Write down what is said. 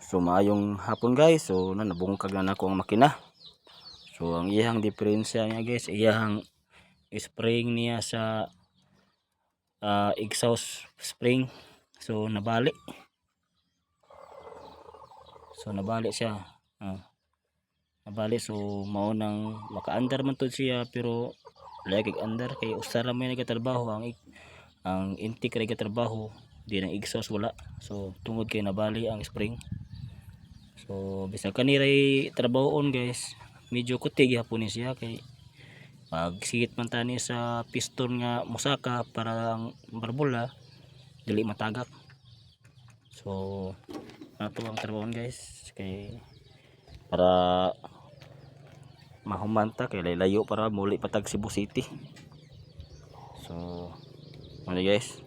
So maayong hapon guys. So nabungkag na nako ang makina. So ang iyang diferensya niya guys, iyang spring niya sa exhaust spring. So nabali. So nabali siya. Nabali, so mao nang maka-under man to siya, pero lagi under kay usa ra may nagatrabaho ang intake ra gatrabaho, di na exhaust wala. So tungod kay nabali ang spring. So bisag kaniray trabahoon guys, medyo kutig hapon ni siya kay pag sigit man tani sa piston nga musaka para ang barbula dili matagak. So ato ang trabahoon guys kay para mahumanta kay layo para muli patag Cebu City. So ano guys,